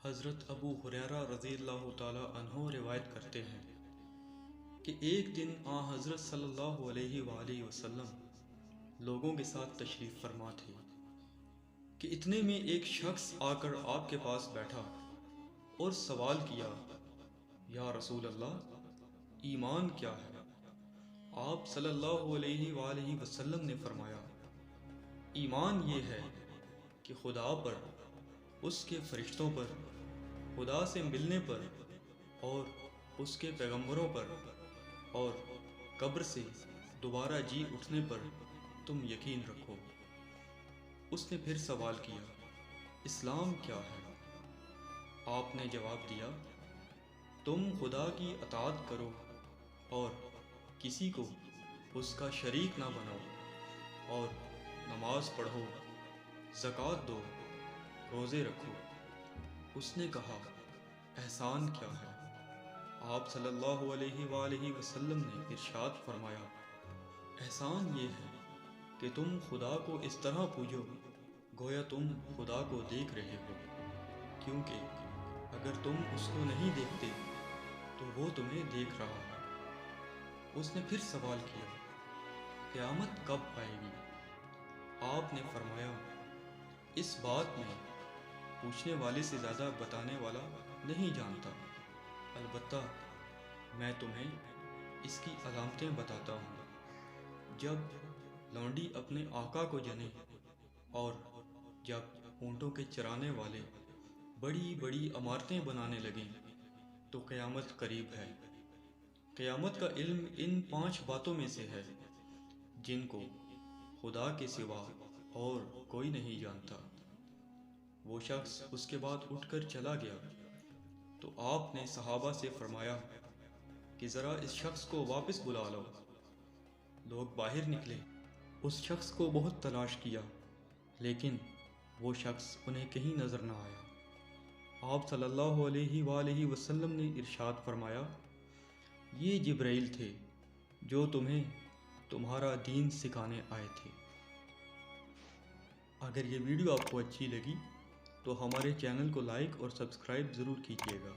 حضرت ابو ہریرہ رضی اللہ تعالی عنہ روایت کرتے ہیں کہ ایک دن حضرت صلی اللہ علیہ وآلہ وسلم لوگوں کے ساتھ تشریف فرما تھے کہ اتنے میں ایک شخص آ کر آپ کے پاس بیٹھا اور سوال کیا، یا رسول اللہ، ایمان کیا ہے؟ آپ صلی اللہ علیہ وآلہ وسلم نے فرمایا، ایمان یہ ہے کہ خدا پر، اس کے فرشتوں پر، خدا سے ملنے پر اور اس کے پیغمبروں پر اور قبر سے دوبارہ جی اٹھنے پر تم یقین رکھو۔ اس نے پھر سوال کیا، اسلام کیا ہے؟ آپ نے جواب دیا، تم خدا کی اطاعت کرو اور کسی کو اس کا شریک نہ بناؤ اور نماز پڑھو، زکوٰۃ دو، روزے رکھو۔ اس نے کہا، احسان کیا ہے؟ آپ صلی اللہ علیہ وآلہ وسلم نے ارشاد فرمایا، احسان یہ ہے کہ تم خدا کو اس طرح پوجو گویا تم خدا کو دیکھ رہے ہو، کیونکہ اگر تم اس کو نہیں دیکھتے تو وہ تمہیں دیکھ رہا ہے۔ اس نے پھر سوال کیا، قیامت کب آئے گی؟ آپ نے فرمایا، اس بات میں پوچھنے والے سے زیادہ بتانے والا نہیں جانتا، البتہ میں تمہیں اس کی علامتیں بتاتا ہوں۔ جب لونڈی اپنے آقا کو جنے اور جب اونٹوں کے چرانے والے بڑی بڑی عمارتیں بنانے لگیں تو قیامت قریب ہے۔ قیامت کا علم ان 5 باتوں میں سے ہے جن کو خدا کے سوا اور کوئی نہیں جانتا۔ وہ شخص اس کے بعد اٹھ کر چلا گیا تو آپ نے صحابہ سے فرمایا کہ ذرا اس شخص کو واپس بلا لو۔ لوگ باہر نکلے، اس شخص کو بہت تلاش کیا لیکن وہ شخص انہیں کہیں نظر نہ آیا۔ آپ صلی اللہ علیہ وآلہ وسلم نے ارشاد فرمایا، یہ جبرائیل تھے جو تمہیں تمہارا دین سکھانے آئے تھے۔ اگر یہ ویڈیو آپ کو اچھی لگی تو ہمارے چینل کو لائک اور سبسکرائب ضرور کیجیے گا۔